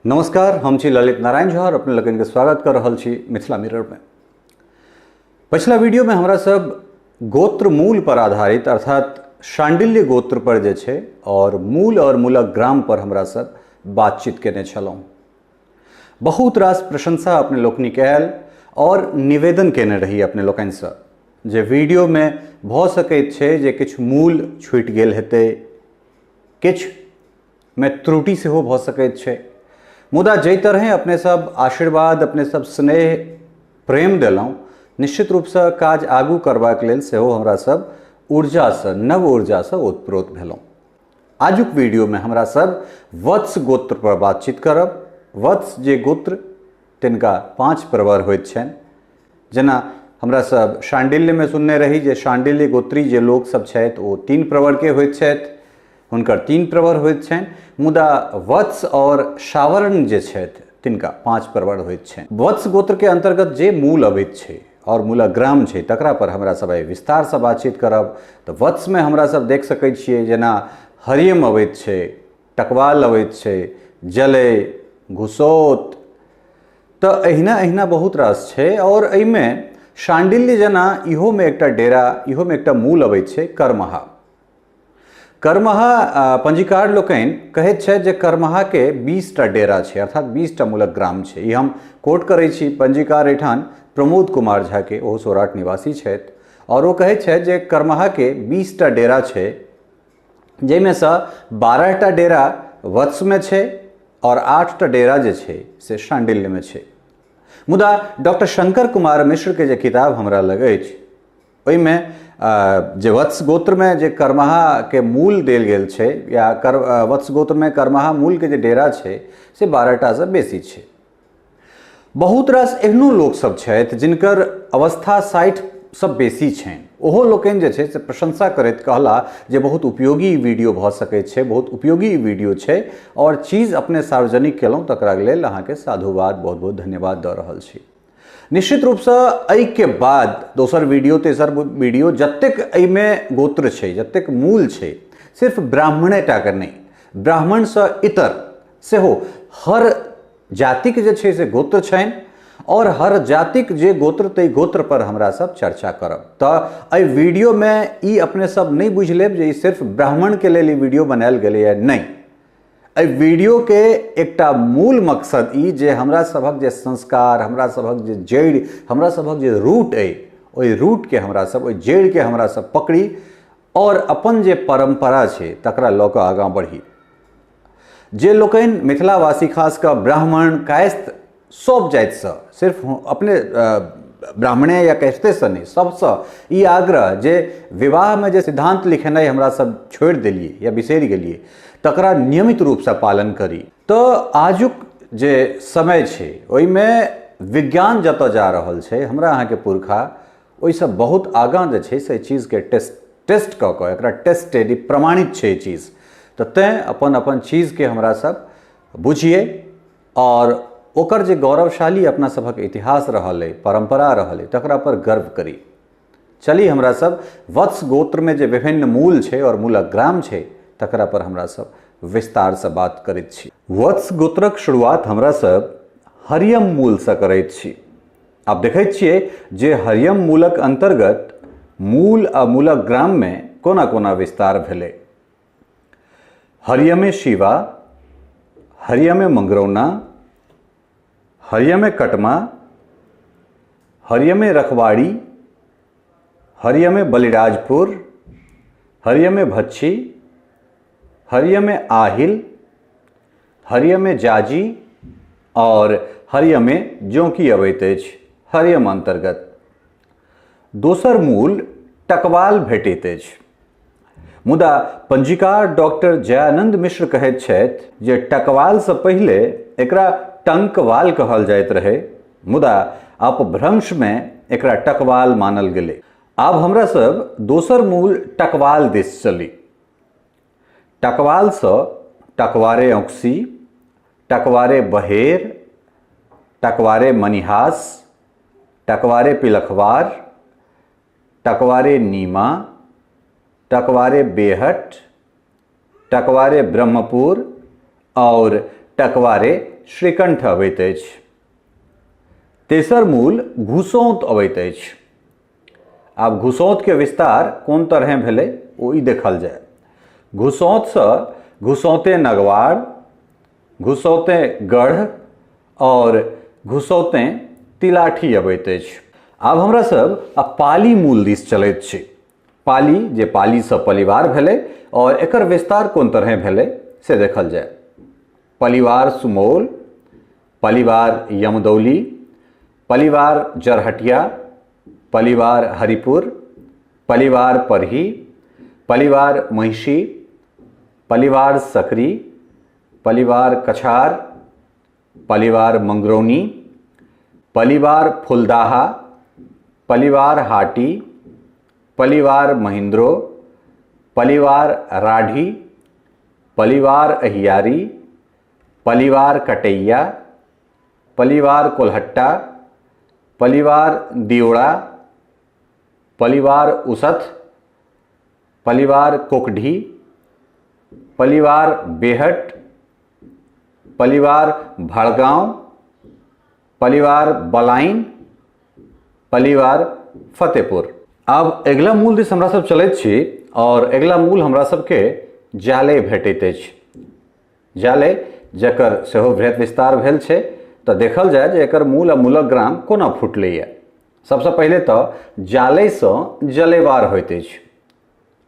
नमस्कार, हम छी ललित नारायण झा और अपने लोगन के स्वागत कर रहल छी मिथिला मिरर में। पिछला वीडियो में हमरा सब गोत्र मूल पर आधारित अर्थात शांडिल्य गोत्र पर जे छे और मूलक ग्राम पर हमरा सब बातचीत केने छलहुँ। बहुत रास प्रशंसा अपने लोकनि कयल और निवेदन केने रही अपने लोकनि से जे वीडियो में भ सकैत छै जे किछु मूल छूटि गेल हेतै, किछु में त्रुटि सेहो भ सकैत छै। मुदा जै तरह अपने सब आशीर्वाद, अपने सब स्नेह प्रेम देलहुँ, निश्चित रूप से काज आगू करबाक लेल सेहो हमरा सब ऊर्जा से, नव ऊर्जा से ओतप्रोत भेलहुँ। आजुक वीडियो में हमरा सब वत्स गोत्र पर बातचीत करब। वत्स जे गोत्र तिनका 5 प्रवर होइत छनि। जेना हमरा सब शांडिल्य में सुनने रही जे शांडिल्य गोत्री जे लोक सब छथि ओ 3 प्रवर के होइत छथि, हुनकर 3 प्रवर होइत छनि। मुदा वत्स और सावर्ण जे छथि तिनका 5 प्रवर होइत छनि। वत्स गोत्र के अंतर्गत जे मूल अबैत छै और मूलक ग्राम छै तकरा पर हमरा सब विस्तार से बातचीत करब। तो वत्स में हमरा सब देख सकैत छियै जेना हरियम अबैत छै, टकवाल अबैत छै, जले, घुसोत, तो अहिना बहुत रास छै। और एहिमे शांडिल्य जेना इहो में एकटा डेरा, इहो में एकटा मूल अबैत छै करमहा। करमहा पंजीकार लोकनि कहैत छथि जे करमहा के 20टा डेरा छै अर्थात 20टा मूलक ग्राम छै। ई हम कोट करै छी पंजीकार एठान प्रमोद कुमार झा के, ओ सौराठ निवासी छथि और वो कहैत छथि जे करमहा के 20टा डेरा छै, जैमे से 12टा डेरा वत्स में छै और 8टा डेरा जे छै से शांडिल्य में छै। मुदा डॉक्टर शंकर कुमार मिश्र के जे किताब हमरा लग अछि ओहिमे जे वत्स गोत्र में जे करमहा के मूल देल गेल छै या वत्स गोत्र में करमहा मूल के जे डेरा छै से 12टा से बेसी छै। बहुत रास एहनो लोक सब छथि जिनकर अवस्था 60 से बेसी छनि। ओहो लोकनि जे छै से प्रशंसा करैत कहला जे बहुत उपयोगी वीडियो भ सकैत छै, बहुत उपयोगी वीडियो छै और चीज अपने सार्वजनिक केलहुँ तकरा लेल अहाँके साधुवाद, बहुत बहुत धन्यवाद दऽ रहल छी। निश्चित रूप से एहि के बाद दोसर वीडियो, तेसर वीडियो जतेक एहिमे गोत्र छै, जतेक मूल छै, सिर्फ ब्राह्मणेटा के नहीं, ब्राह्मण से इतर सेहो हर जातिक जे छै से गोत्र छनि और हर जातिक जे गोत्र तै गोत्र पर हमरा सब चर्चा करब। तो एहि वीडियो में ई अपने सब नहीं बुझ लेब जे ई सिर्फ ब्राह्मण के लेल ई वीडियो बनायल गेलै है, नहीं। एहि वीडियो के एकटा मूल मकसद ई जे हमरा सभक जे संस्कार, हमरा सभक जे जड़, हमरा सभक जे रूट है, ओहि रूट के हमरा सब, ओहि जड़ के हमरा सब पकड़ी और अपन जे परंपरा छै तकरा लऽ कऽ आगाँ बढ़ी। जे लोकनि मिथिलावासी खास कऽ ब्राह्मण, कायस्थ, सब जाति से, सिर्फ अपने ब्राह्मणे या कायस्थे से नहीं, सबसे ई आग्रह जे विवाह में जे सिद्धांत लिखेनाइ हमरा सब छोड़ देलिए या बिसरि गेलिए तकरा नियमित रूप से पालन करी। तो आजुक जे समय छै ओहिमे विज्ञान जतऽ जा रहल छै, हमरा अहाँके पुरखा ओहिसँ बहुत आगाँ जे छै से चीज के टेस्ट कऽ कऽ एकरा टेस्टेड, प्रमाणित छै चीज। तो तैं अपन चीज के हमरा सब बुझिए और ओकर जे गौरवशाली अपना सभक इतिहास रहल है, परंपरा रहल है, तकरा पर गर्व करी। चली हमरा सब वत्स गोत्र में जे विभिन्न मूल छै और मूलक ग्राम छै तकरा पर हमरा सब विस्तार से बात करैत छी। वत्स गोत्रक शुरुआत हमरा सब हरियम मूल से करैत छी। आप देखैत छियै जे हरियम मूलक अंतर्गत मूल आ मूलक ग्राम में कोना कोना विस्तार भेलै। हरियमे शिवा, हरियमे मंगरौना, हरियमे कटमा, हरियमे रखवाड़ी, हरियमे बलिराजपुर, हरियमे भच्छी, हरियमे आहिल, हरियमे जाजी और हरियमे जोंकी अबैत अछि हरियम अंतर्गत। दोसर मूल टकवाल भेटैत अछि। मुदा पंजीकार डॉक्टर जयानंद मिश्र कहैत छथि जे टकवाल से पहिले एकरा टंकवाल कहल जाइत रहे, मुदा अपभ्रंश में एकरा टकवाल मानल गेलै। आब हमरा सब दोसर मूल टकवाल दिस चली। टकवाल से टकवारे औंकसी, टकवारे बहेर, टकवारे मनिहास, टकवारे पिलखवार, टकवारे नीमा, टकवारे बेहट, टकवारे ब्रह्मपुर और टकवारे श्रीकंठ अबैत अछि। तेसर मूल घुसौत अबैत अछि। आब घुसौत के विस्तार कोन तरह भेलै ओ ई देखल जाय। घुसौत सँ घुसौते नगवार, घुसौते गढ़ और घुसौते तिलाठी अबैत अछि। आब हमरा सब पाली मूल दिस चलैत छी। पाली जे पाली सँ परिवार भेलै और एकर विस्तार कोन तरह भेलै से देखल जाय। परिवार सुमौल, परिवार यमदौली, परिवार जरहटिया, परिवार हरिपुर, परिवार परही, परिवार महिषी, परिवार सकरी, परिवार कछार, परिवार मंगरौनी, परिवार फुलदाहा, परिवार हाटी, परिवार महिंद्रो, परिवार राढ़ी, परिवार अहियारी, परिवार कटैया, परिवार कोल्हट्टा, परिवार दियोड़ा, परिवार उसथ, परिवार कोकढ़ी, परिवार बेहट, परिवार भड़गांव, परिवार बलाइन, परिवार फतेहपुर। आब अगिला मूल दिस हमरा सब चलैत छी और अगिला मूल हमरा सबके जाले भेटैत अछि। जाले जकर सेहो बृहत विस्तार भेल छै। तऽ देखल जाय जे एकर मूल आ मूलक ग्राम कोना फुटलैए। सबसँ पहिले तऽ जाले सँ जलेवार होइत अछि।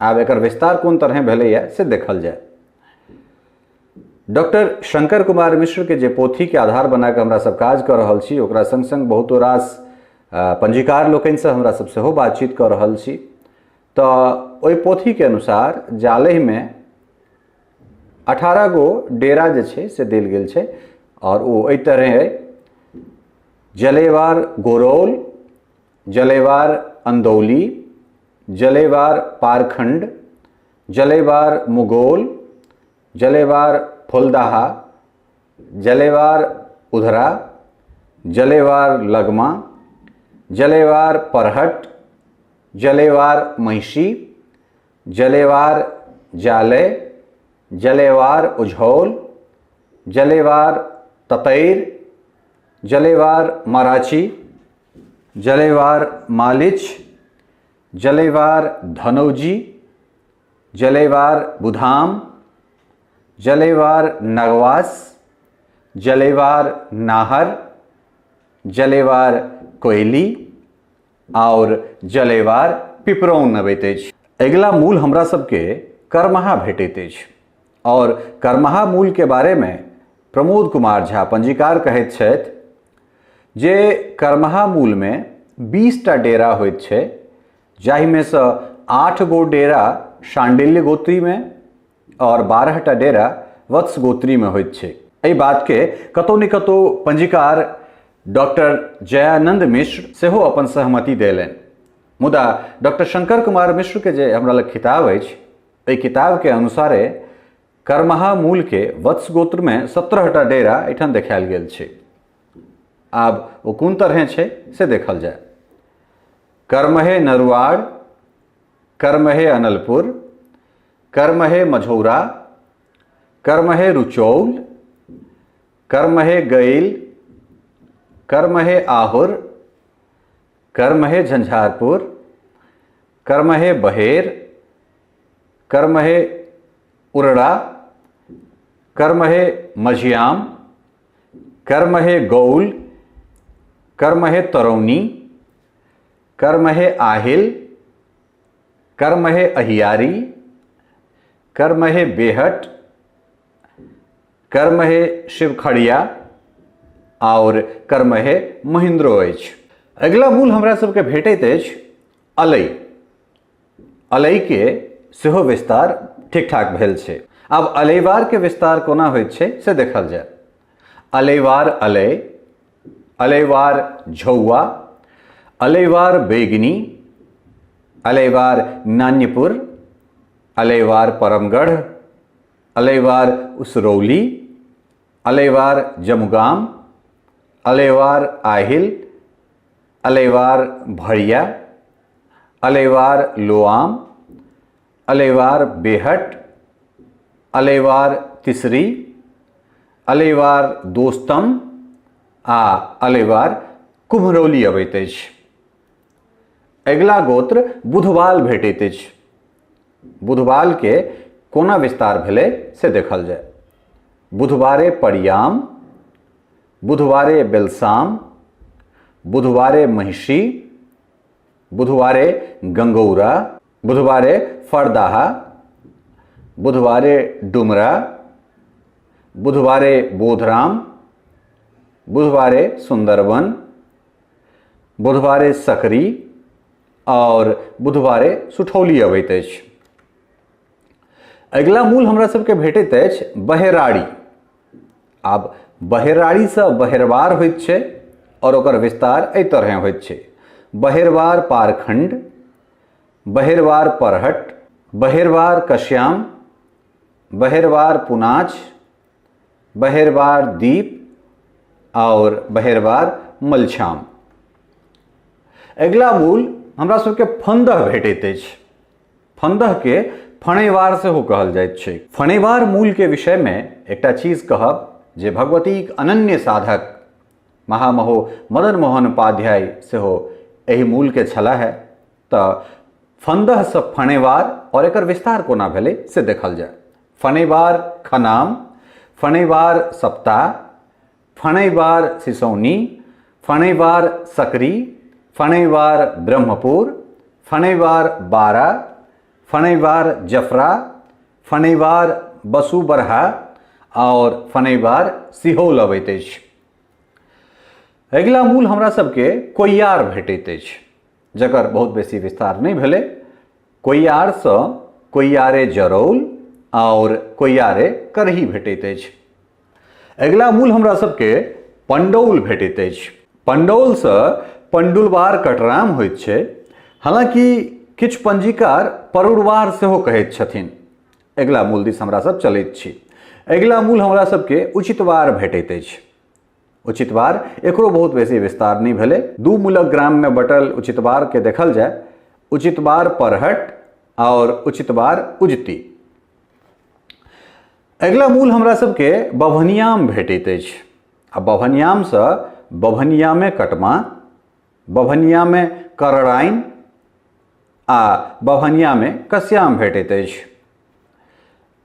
आब एकर विस्तार कोन तरह भेलैए से देखल जाय। डॉक्टर शंकर कुमार मिश्र के जे पोथी के आधार बना कऽ हमरा सब काज कऽ रहल छी, ओकरा संग संग बहुतो रास पंजीकार लोकनि से हमरा सब सेहो बातचीत कऽ रहल छी। तऽ ओहि पोथी के अनुसार जालहि में 18 गो डेरा जे छै से देल गेल छै और ओ एहि तरह जलेवार गोरौल, जलेवार अंदौली, जलेवार पारखंड, जलेवार मुगोल, जलेवार फुलदाहा, जलेवार उधरा, जलेवार लगमा, जलेवार परहट, जलेवार महिषी, जलेवार जाले, जलेवार उझौल, जलेवार ततैर, जलेवार मराची, जलेवार मालिच, जलेवार धनौजी, जलेवार बुधाम, जलेवार नगवास, जलेवार नाहर, जलेवार कोयली और जलेवार पिपरौन अबैत अछि। अगिला मूल हमरा सबके करमहा भेटैत अछि और करमहा मूल के बारे में प्रमोद कुमार झा पंजीकार कहैत छथि जे करमहा मूल में 20टा डेरा होइत छै, जाहिमे सँ 8 गो डेरा शांडिल्य गोत्री में और 12टा डेरा वत्स गोत्री में होइत छै। एहि बात के कतौ न कतौ पंजीकार डॉक्टर जयानंद मिश्र सेहो अपन सहमति देलनि। मुदा डॉक्टर शंकर कुमार मिश्र के जे हमरा लग किताब अछि, एहि किताब के अनुसारे करमहा मूल के वत्स गोत्र में 17टा डेरा एठाम देखायल गेल छै। आब ओ कोन तरह छै से देखल जाय। करमहे नरुआड़, करमहे अनलपुर, करमहे मझौरा, करमहे रुचौल, करमहे गैल, करमहे आहुर, करमहे झंझारपुर, करमहे बहेर, करमहे उरड़ा, करमहे मझियाम, करमहे गौल, करमहे तरौनी, करमहे आहिल, करमहे अहियारी, करमहे बेहट, करमहे शिवखड़िया और करमहे महिंद्रो अछि। अगिला मूल हमरा सबके भेटैत अछि अलई। अलई के सेहो विस्तार ठीक ठाक भेल छै। आब अलैवार के विस्तार कोना होइत छै से देखल जाय। अलैवार अलय, अलैवार झौआ, अलैवार बेगनी, अलैवार नान्यपुर, अलैवार परमगढ़, अलैवार उसरौली, अलैवार जमुगाम, अलैवार आहिल, अलैवार भड़िया, अलैवार लोआम, अलैवार बेहट, अलैवार तिसरी, अलेवार दोस्तम आ अलेवार कुम्हरौली अबैत अछि। अगिला गोत्र बुधवाल भेटैत अछि। बुधवाल के कोना विस्तार भेलै से देखल जाय। बुधवारे परियाम, बुधवारे बेलसाम, बुधवारे महिषी, बुधवारे गंगौरा, बुधवारे फरदाहा, बुधवारे डुमरा, बुधवारे बोधराम, बुधवारे सुंदरवन, बुधवारे सकरी और बुधवारे सुठौली अबैत अछि। अगिला मूल हमरा सबके भेटैत अछि बहेराड़ी। आब बहेराड़ी से बहेरवार होइत छै और ओकर विस्तार एहि तरह होइत छै। बहेरवार पारखंड, बहेरवार परहट, बहेरवार कश्याम, बहेरवार पुनाच, बहेरवार दीप और बहेरवार मलछाम। अगिला मूल हमरा सबके फंदह भेटैत अछि। फंदह के फणेवार सेहो कहल जाइत छै। फणेवार मूल के विषय में एकटा चीज कहब जे भगवतीक अनन्य साधक महामहो मदन मोहन उपाध्याय सेहो एहि मूल के छलाह है। तऽ फंदह से फणेवार और एकर विस्तार कोना भेलै से देखल जाय। फणेवार खनाम, फणेवार सप्ताह, फणेवार सिसौनी, फणेवार सकरी, फणेवार ब्रह्मपुर, फणेवार बारा, फणेवार जफरा, फणेवार बसुबरहा और फणेवार सिहोल अबैत अछि। अगिला मूल हमरा सबके कोइयार भेटैत अछि, जकर बहुत बेसी विस्तार नहीं भेलै। कोइयार से कोइयारे जरौल और कोइयारे करही भेटैत अछि। अगिला मूल हमरा सबके पंडौल भेटैत अछि। पंडौल से पंडुलवार कटराम होइत छै। हालांकि किछु पंजीकार परुरवार सेहो कहैत छथिन। अगिला मूल दिस हमरा सब चलैत छी। अगिला मूल हमरा सबके उचितवार भेटैत अछि। उचितवार एकरो बहुत बेसी विस्तार नहीं भेलै। दू मूलक ग्राम में बटल उचितवार के देखल जाय। उचितवार परहट और उचितवार उजती। अगिला मूल हमरा सबके बभनियाम भेटैत अछि। आ बभनियाम से बभनियामे कटमा, बभनियामे करराइन आ बभनियामे कस्याम भेटैत अछि।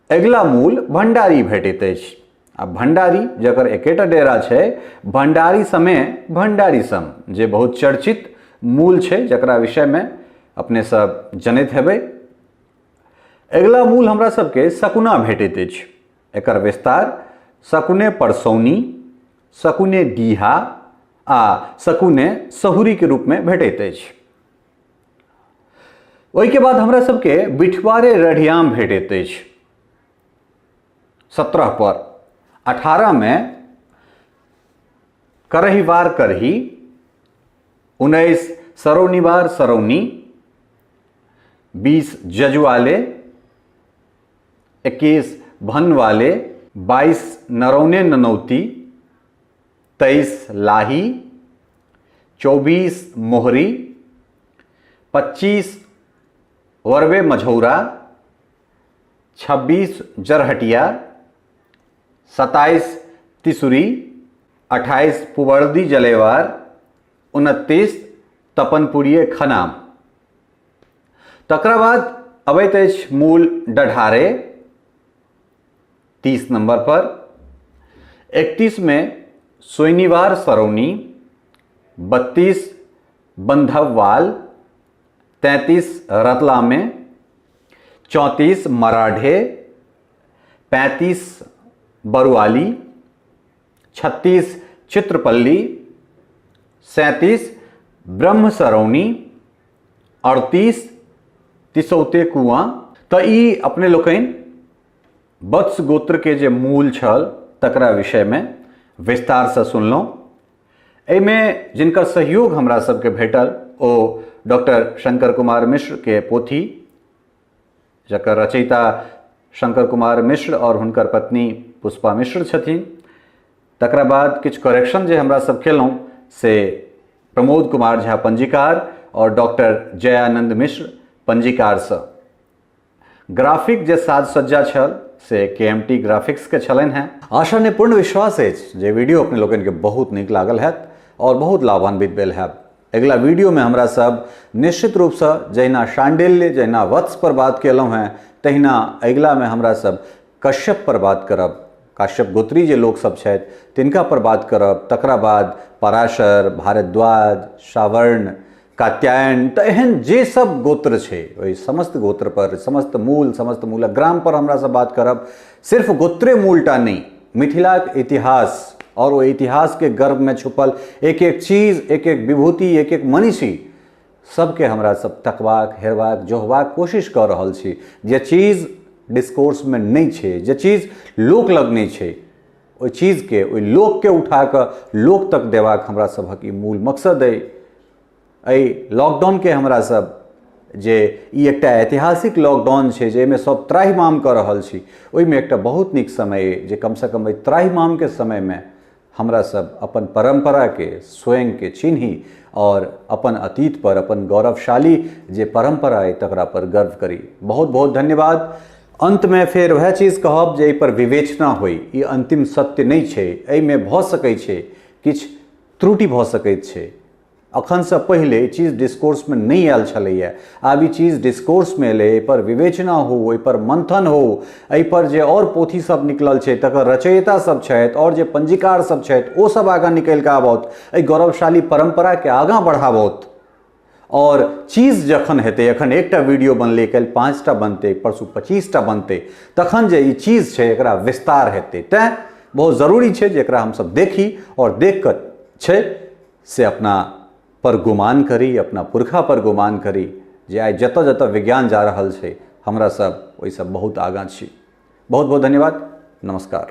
अगिला मूल भंडारी भेटैत अछि। आ भंडारी जकर एकेटा डेरा छै, भंडारी समे भंडारी सम, जे बहुत चर्चित मूल छै, जकरा विषय में अपने सब जनैत हेबै। अगिला मूल हमरा सबके सकुना भेटैत अछि। एकर विस्तार सकुने परसौनी, सकुने डीहा आ सकुने सहुरी के रूप में भेटैत अछि। ओहि के बाद हमरा सबके बिठवारे रढ़ियाम भेटैत अछि। 17 पर 18 में करहीवार करही, 19 सरौनीवार सरौनी, 20 जजुआले, 21 भनवाले, 22 नरौने ननौती, 23 लाही, 24 मोहरी, 25 वरवे मझौरा, 26 जरहटिया, 27 तिसुरी, 28 पुवर्दी जलेवार, 29 तपनपुरिये खनाम। तकरा बाद अबैत अछि मूल डढारे 30 नंबर पर। 31 में सोइनीवार सरौनी, 32 बंधववाल, 33 रतलामे, 34 मराढे, 35 बरुआली, 36 चित्रपल्ली, 37 ब्रह्म सरौनी, 38 तिसौते कुआं। तो ई अपने लोकनि वत्स गोत्र के जे मूल छल तकरा विषय में विस्तार से सुनलहुँ। एहिमे जिनकर सहयोग हमरा सबके भेटल ओ डॉक्टर शंकर कुमार मिश्र के पोथी, जकर रचयिता शंकर कुमार मिश्र और हुनकर पत्नी पुष्पा मिश्र छथिन। तकरा बाद किछु करेक्शन जे हमरा सब केलहुँ से प्रमोद कुमार झा पंजीकार और डॉक्टर जयानंद मिश्र पंजीकार से। ग्राफिक जे साज सज्जा छल से KMT ग्राफिक्स के छलन हैं। आशा ने पूर्ण विश्वास है जे वीडियो अपने लोगन के बहुत निक लागल है और बहुत लाभान्वित भेल है। अगला वीडियो में हमरा सब निश्चित रूप से जहिना शांडिल्य जहिना वत्स पर बात केलहुँ हैं तहिना अगला में हमरा सब कश्यप पर बात करब। काश्यप गोत्री जे लोग सब छथि तिनका पर बात करब। तकरा बाद पराशर, भारद्वाज, श्रावण, कात्यायन तो एहन जे सब गोत्र छे ओहि समस्त गोत्र पर, समस्त मूलक ग्राम पर हमरा सब बात करब। सिर्फ गोत्रे मूलटा नहीं, मिथिलाक इतिहास और वो इतिहास के गर्भ में छुपल एक एक चीज, एक एक विभूति, एक एक मनीषी सबके हमरा सब तकबाक, हेरबाक, जोहबाक कोशिश कर रहल छी। जे चीज डिस्कोर्स में नहीं छे, जे चीज लोक लग नहीं छे, ओहि चीज के, ओहि लोक के उठा कर लोक तक देबाक हमरा सबक ई मूल मकसद है। लॉकडाउन के हमरा सब जे ई एकटा ऐतिहासिक लॉकडाउन छे जेमे सब त्राहिमाम कर रहल छी, ओहिमे एकटा बहुत निक समय जे कम से कम त्राहिमाम के समय में हमरा सब अपन परंपरा के स्वयं के चिन्ही और अपन अतीत पर, अपन गौरवशाली जे परंपरा है तकरा पर गर्व करी। बहुत बहुत धन्यवाद। अंत में फिर वह चीज कहब जे पर विवेचना होई, ई अंतिम सत्य नहीं छे, एहिमे भ सकै छे किछ त्रुटि भ सकैत छे। अखन से पहले ई चीज डिस्कोर्स में नहीं आयल छलैया, आब ई चीज डिस्कोर्स में एलै, एहि पर विवेचना हो, एहि पर मंथन हो, एहि पर जे और पोथी सब निकलल छै तकर रचयिता सब छथि और जे पंजीकार सब छथि ओ सब आगाँ निकल के आबौत, एहि गौरवशाली परंपरा के आगाँ बढ़ाबौत। और चीज जखन हेतै, अखन एकटा वीडियो बनलै, कल 5टा बनतै, परसू 25टा बनतै, तखन जे ई चीज छै एकरा विस्तार हेतै। तें बहुत जरूरी छै जे एकरा हम सब देखी और देख कर छै से अपना पर गुमान करी, अपना पुरखा पर गुमान करी जे आइ जतऽ जतऽ विज्ञान जा रहल छै हमरा सब ओहि सब बहुत आगाँ छी। बहुत बहुत धन्यवाद। नमस्कार।